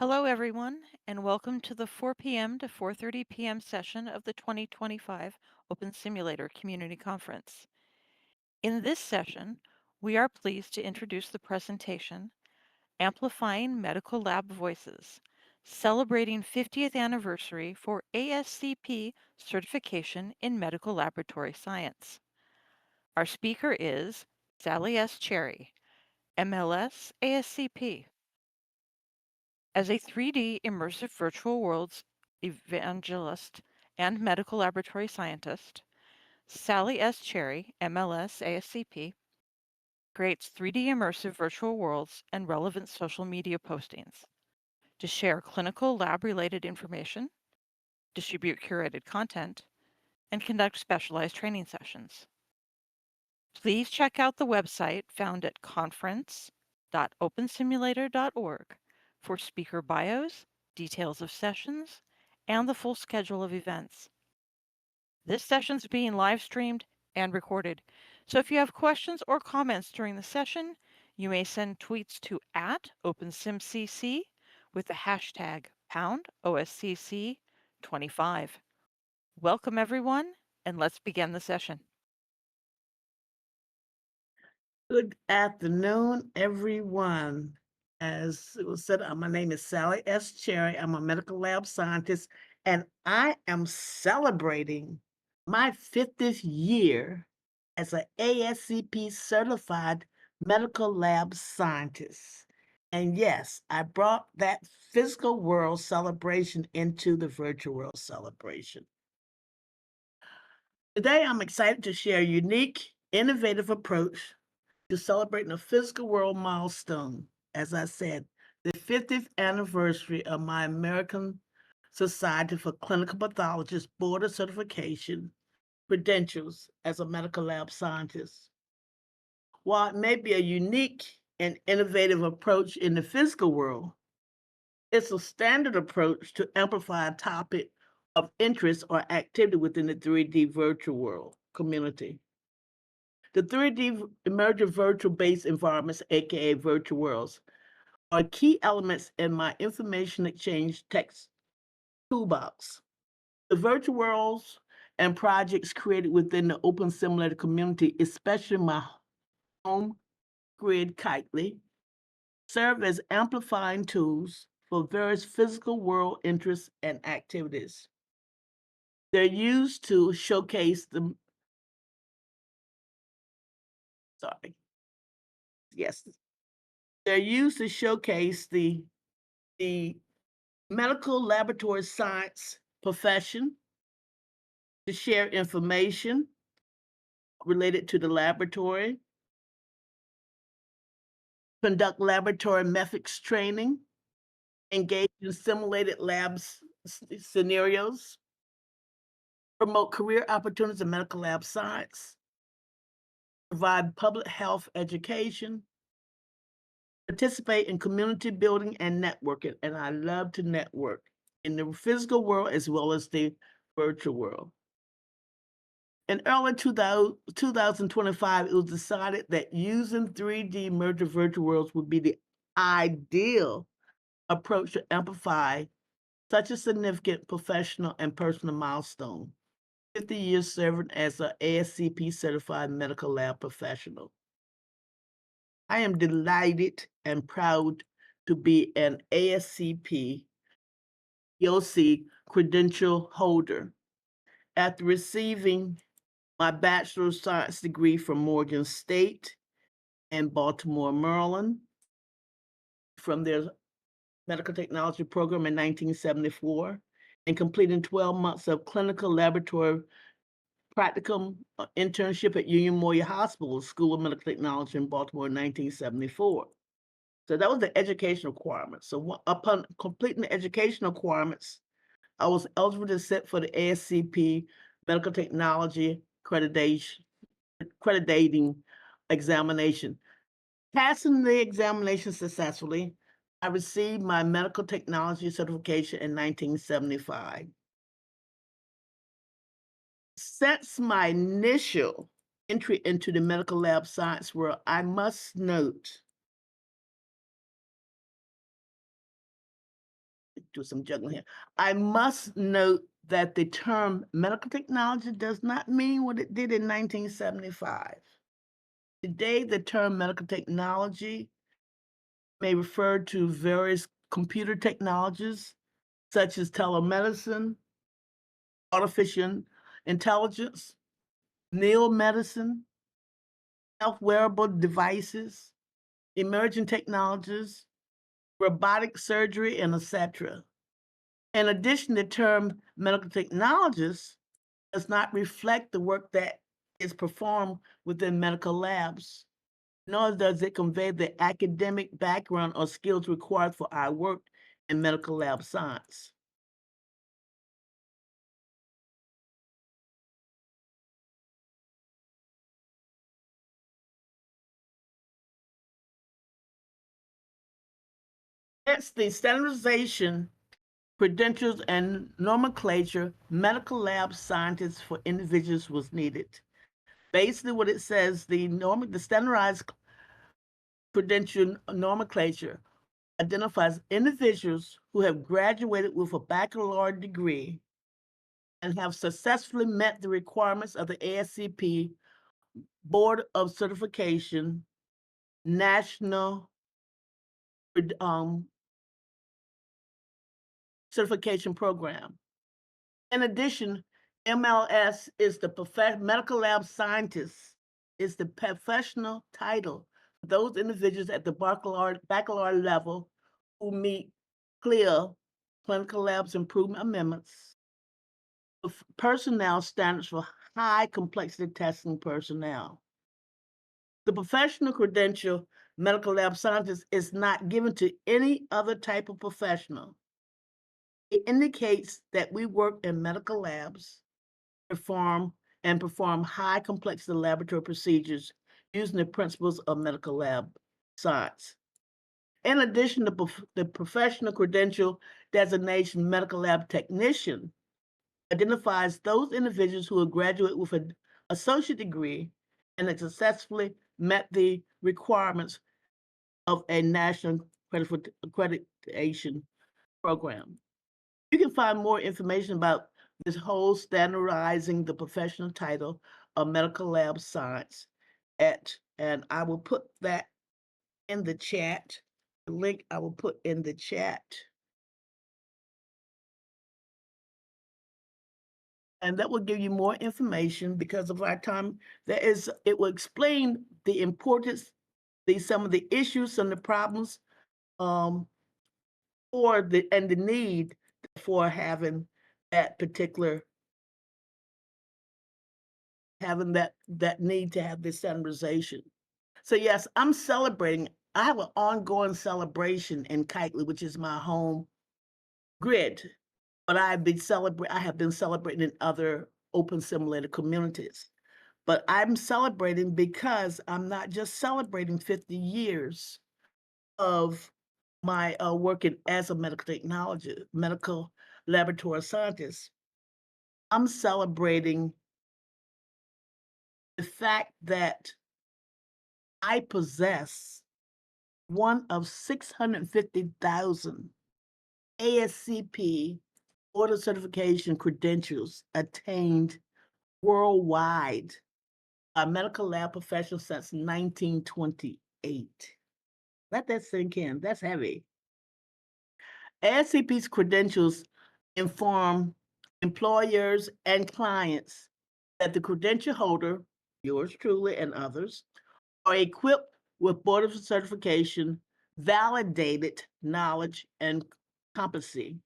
Hello, everyone, and welcome to the 4 p.m. to 4:30 p.m. session of the 2025 Open Simulator Community Conference. In this session, we are pleased to introduce the presentation, Amplifying Medical Lab Voices, celebrating 50th anniversary for ASCP certification in medical laboratory science. Our speaker is Sally S. Cherry, MLS ASCP. As a 3D immersive virtual worlds evangelist and medical laboratory scientist, Sally S. Cherry, MLS ASCP, creates 3D immersive virtual worlds and relevant social media postings to share clinical lab-related information, distribute curated content, and conduct specialized training sessions. Please check out the website found at conference.opensimulator.org for speaker bios, details of sessions, and the full schedule of events. This session's being live streamed and recorded, so if you have questions or comments during the session, you may send tweets to @OpenSimCC with the hashtag #OSCC25. Welcome everyone, and let's begin the session. Good afternoon, everyone. As it was said, my name is Sally S. Cherry. I'm a medical lab scientist, and I am celebrating my 50th year as an ASCP certified medical lab scientist. And yes, I brought that physical world celebration into the virtual world celebration. Today, I'm excited to share a unique, innovative approach to celebrating a physical world milestone. As I said, the 50th anniversary of my American Society for Clinical Pathologists Board of Certification credentials as a medical lab scientist. While it may be a unique and innovative approach in the physical world, it's a standard approach to amplify a topic of interest or activity within the 3D virtual world community. The 3D emergent virtual-based environments, aka virtual worlds, are key elements in my information exchange text toolbox. The virtual worlds and projects created within the Open Simulator community, especially my home grid Kitely, serve as amplifying tools for various physical world interests and activities. They're used to showcase the, sorry, yes, they're used to showcase the medical laboratory science profession, to share information related to the laboratory, conduct laboratory methods training, engage in simulated labs scenarios, promote career opportunities in medical lab science, provide public health education, participate in community building and networking. And I love to network in the physical world as well as the virtual world. In early 2025, it was decided that using 3D merger virtual worlds would be the ideal approach to amplify such a significant professional and personal milestone. 50 years serving as an ASCP certified medical lab professional. I am delighted and proud to be an ASCP EOC credential holder. After receiving my Bachelor of Science degree from Morgan State and Baltimore, Maryland, from their medical technology program in 1974, and completing 12 months of clinical laboratory practicum internship at Union Moyer Hospital School of Medical Technology in Baltimore in 1974. So that was the education requirement. So upon completing the education requirements, I was eligible to sit for the ASCP Medical Technology accrediting examination. Passing the examination successfully, I received my medical technology certification in 1975. Since my initial entry into the medical lab science world, I must note do some juggling here. I must note that the term medical technology does not mean what it did in 1975. Today, the term medical technology may refer to various computer technologies such as telemedicine, artificial intelligence, neomedicine, health wearable devices, emerging technologies, robotic surgery, and etc. In addition, the term medical technologist does not reflect the work that is performed within medical labs, nor does it convey the academic background or skills required for our work in medical lab science. Hence, the standardization, credentials, and nomenclature medical lab scientists for individuals was needed. Basically, what it says, the standardized credential nomenclature identifies individuals who have graduated with a baccalaureate degree and have successfully met the requirements of the ASCP Board of Certification National um, Certification Program. In addition, MLS is the medical lab scientist, is the professional title for those individuals at the baccalaureate level who meet CLIA, Clinical Labs Improvement Amendments, personnel standards for high complexity testing personnel. The professional credential medical lab scientist is not given to any other type of professional. It indicates that we work in medical labs, perform high complexity laboratory procedures using the principles of medical lab science. In addition, the professional credential designation medical lab technician identifies those individuals who have graduated with an associate degree and have successfully met the requirements of a national accreditation program. You can find more information about this whole standardizing the professional title of medical lab science and I will put that in the chat. The link I will put in the chat. And that will give you more information because of our time. It will explain the importance, some of the issues and the problems um, and the need for having that particular that need to have this standardization. So yes, I'm celebrating. I have an ongoing celebration in Kitely, which is my home grid, but I have been celebrating in other open simulator communities. But I'm celebrating because I'm not just celebrating 50 years of my working as a medical laboratory scientist. I'm celebrating the fact that I possess one of 650,000 ASCP order certification credentials attained worldwide by medical lab professionals since 1928. Let that sink in. That's heavy. ASCP's credentials inform employers and clients that the credential holder, yours truly and others, are equipped with board of certification, validated knowledge and competency.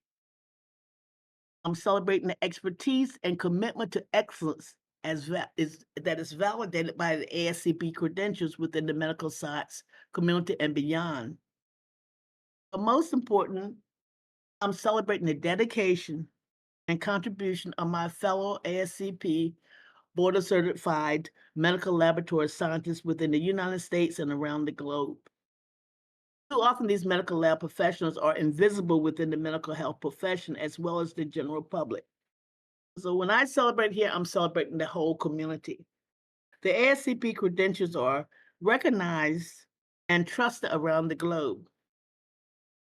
I'm celebrating the expertise and commitment to excellence that is validated by the ASCP credentials within the medical science community and beyond. But most important, I'm celebrating the dedication and contribution of my fellow ASCP board of certified medical laboratory scientists within the United States and around the globe. Too often, these medical lab professionals are invisible within the medical health profession as well as the general public. So when I celebrate here, I'm celebrating the whole community. The ASCP credentials are recognized and trusted around the globe.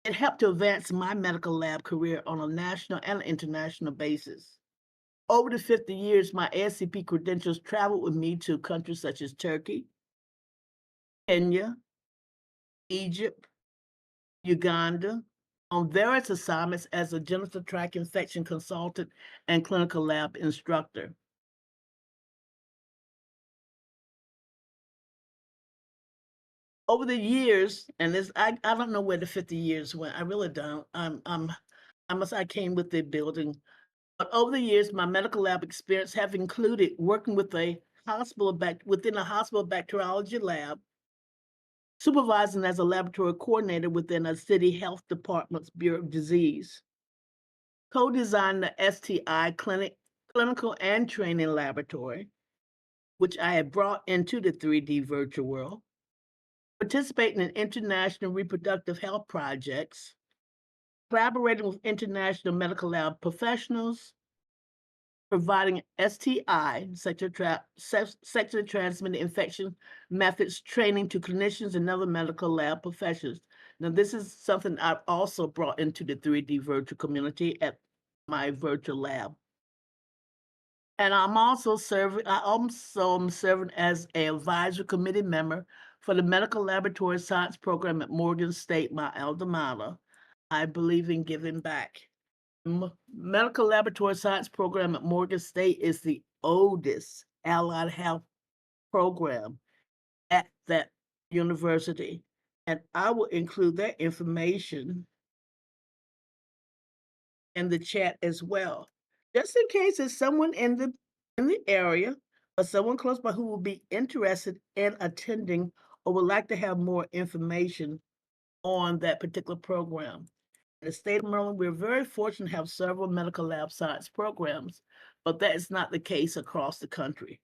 It helped to advance my medical lab career on a national and international basis. Over the 50 years, my ASCP credentials traveled with me to countries such as Turkey, Kenya, Egypt, Uganda, on various assignments as a genital tract infection consultant and clinical lab instructor. Over the years, and this I don't know where the 50 years went. I really don't. I came with the building. But over the years, my medical lab experience have included working with a within a hospital bacteriology lab, supervising as a laboratory coordinator within a city health department's Bureau of Disease, co-designed the STI clinical and training laboratory, which I had brought into the 3D virtual world, participating in international reproductive health projects, collaborating with international medical lab professionals, providing STI, sexually transmitted infection methods training to clinicians and other medical lab professionals. Now, this is something I've also brought into the 3D virtual community at my virtual lab. And I also am serving as an advisory committee member for the Medical Laboratory Science Program at Morgan State, my alma mater. I believe in giving back. Medical Laboratory Science Program at Morgan State is the oldest allied health program at that university. And I will include that information in the chat as well. Just in case there's someone in the area or someone close by who will be interested in attending or would like to have more information on that particular program. In the state of Maryland, we're very fortunate to have several medical lab science programs, but that is not the case across the country.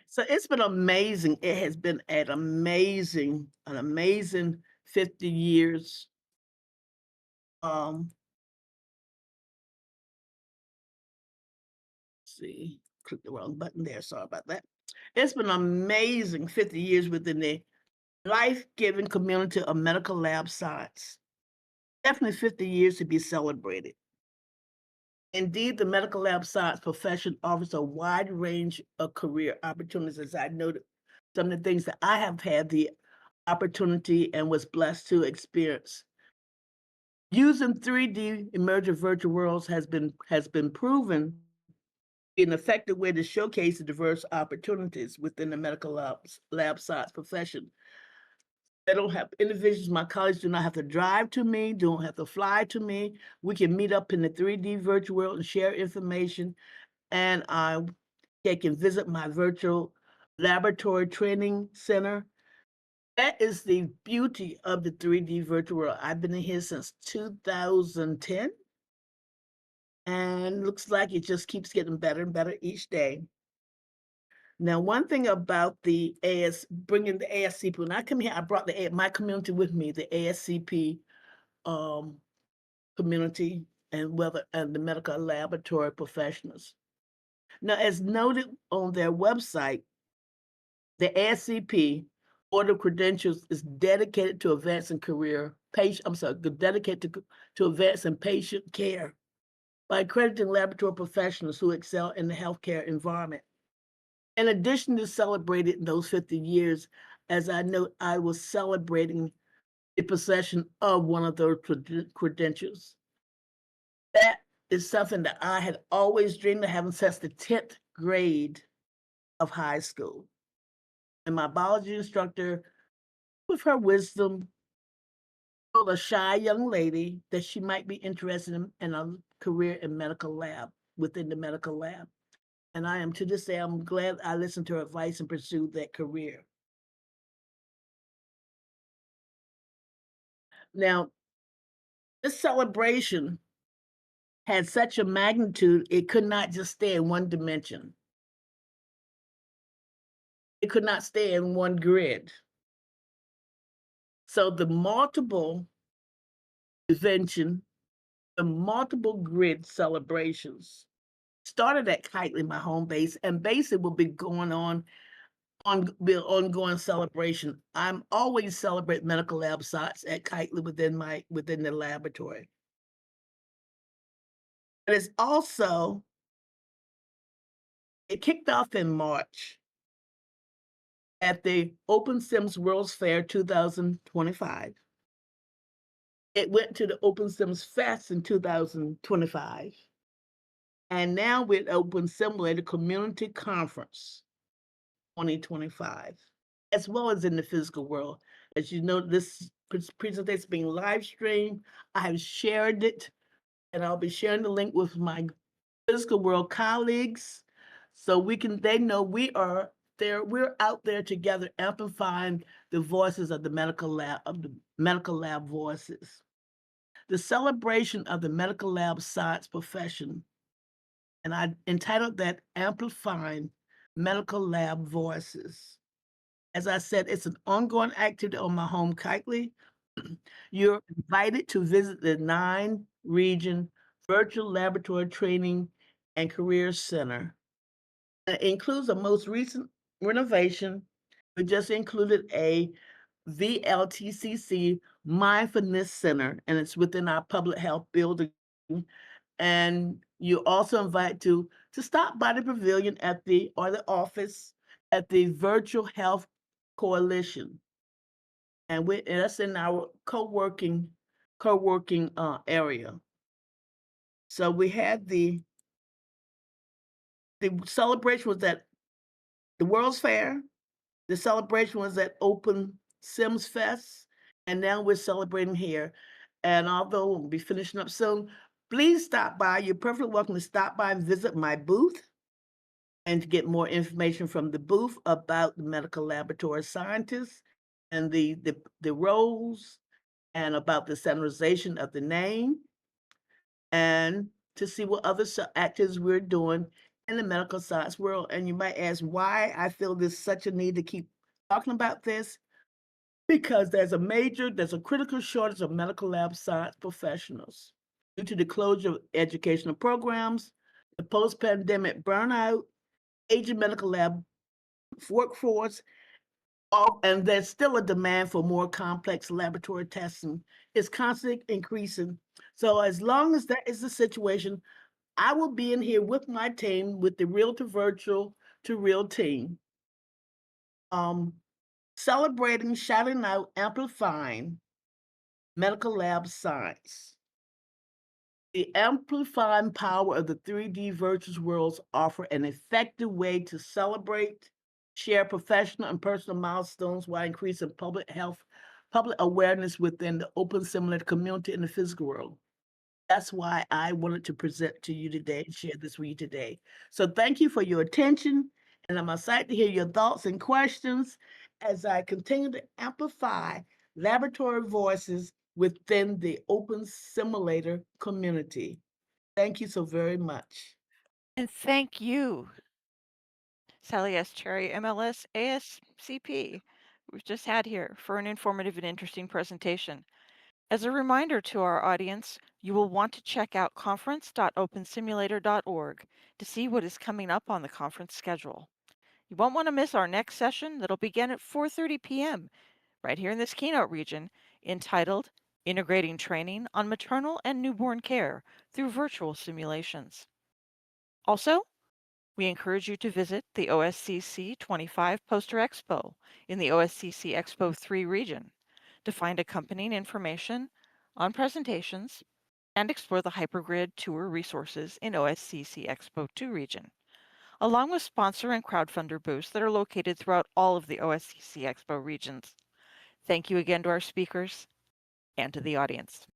So it's been amazing. It has been an amazing 50 years. Um, see, click the wrong button there. Sorry about that. It's been an amazing 50 years within the life-giving community of medical lab science. Definitely 50 years to be celebrated. Indeed, the medical lab science profession offers a wide range of career opportunities. As I noted, some of the things that I have had the opportunity and was blessed to experience. Using 3D emergent virtual worlds has been proven to be an effective way to showcase the diverse opportunities within the medical lab science profession. I don't have individuals, my colleagues do not have to drive to me, don't have to fly to me. We can meet up in the 3D virtual world and share information. And they can visit my virtual laboratory training center. That is the beauty of the 3D virtual world. I've been in here since 2010, and looks like it just keeps getting better and better each day. Now, one thing about bringing the ASCP, when I come here, I brought my community with me, the ASCP um, community and the medical laboratory professionals. Now, as noted on their website, the ASCP Board of Credentials is dedicated to advancing to advancing patient care by accrediting laboratory professionals who excel in the healthcare environment. In addition to celebrating those 50 years, as I note, I was celebrating the possession of one of those credentials. That is something that I had always dreamed of having since the 10th grade of high school. And my biology instructor, with her wisdom, told a shy young lady that she might be interested in a career in within the medical lab. And I am to this day, I'm glad I listened to her advice and pursued that career. Now, this celebration had such a magnitude, it could not just stay in one dimension. It could not stay in one grid. So invention, the multiple grid celebrations started at Kitely, my home base, and basically will be going on be an ongoing celebration. I'm always celebrate medical lab science at Kitely within the laboratory. But it's also it kicked off in March at the Open Sims World's Fair 2025. It went to the Open Sims Fest in 2025. And now with Open Simulator Community Conference 2025, as well as in the physical world. As you know, this presentation is being live streamed. I have shared it, and I'll be sharing the link with my physical world colleagues so they know we're out there together amplifying the voices of the medical lab voices. The celebration of the medical lab science profession, and I entitled that Amplifying Medical Lab Voices. As I said, it's an ongoing activity on my home Kitely. You're invited to visit the 9-region virtual laboratory training and career center. It includes a most recent renovation. We just included a VLTCC Mindfulness Center, and it's within our public health building. And you're also invited to stop by the pavilion or the office at the Virtual Health Coalition. And that's in our co-working area. So we had the celebration was at the World's Fair. The celebration was at Open Sims Fest, and now we're celebrating here. And although we'll be finishing up soon, please stop by. You're perfectly welcome to stop by and visit my booth and to get more information from the booth about the medical laboratory scientists and the roles and about the standardization of the name and to see what other activities we're doing in the medical science world. And you might ask why I feel there's such a need to keep talking about this because there's a critical shortage of medical lab science professionals due to the closure of educational programs, the post-pandemic burnout, aging medical lab workforce, and there's still a demand for more complex laboratory testing. It's constantly increasing. So as long as that is the situation, I will be in here with my team, with the real to virtual to real team, um, celebrating, shouting out, amplifying medical lab science. The amplifying power of the 3D virtual worlds offer an effective way to celebrate, share professional and personal milestones while increasing public awareness within the open simulator community in the physical world. That's why I wanted to present to you today and share this with you today. So thank you for your attention, and I'm excited to hear your thoughts and questions as I continue to amplify laboratory voices within the open simulator community. Thank you so very much. And thank you, Sally S. Cherry, MLS ASCP, we've just had here for an informative and interesting presentation. As a reminder to our audience, you will want to check out conference.opensimulator.org to see what is coming up on the conference schedule. You won't want to miss our next session that'll begin at 4:30 p.m. right here in this keynote region entitled Integrating Training on Maternal and Newborn Care Through Virtual Simulations. Also, we encourage you to visit the OSCC 25 Poster Expo in the OSCC Expo 3 region to find accompanying information on presentations and explore the Hypergrid tour resources in OSCC Expo 2 region, along with sponsor and crowdfunder booths that are located throughout all of the OSCC Expo regions. Thank you again to our speakers and to the audience.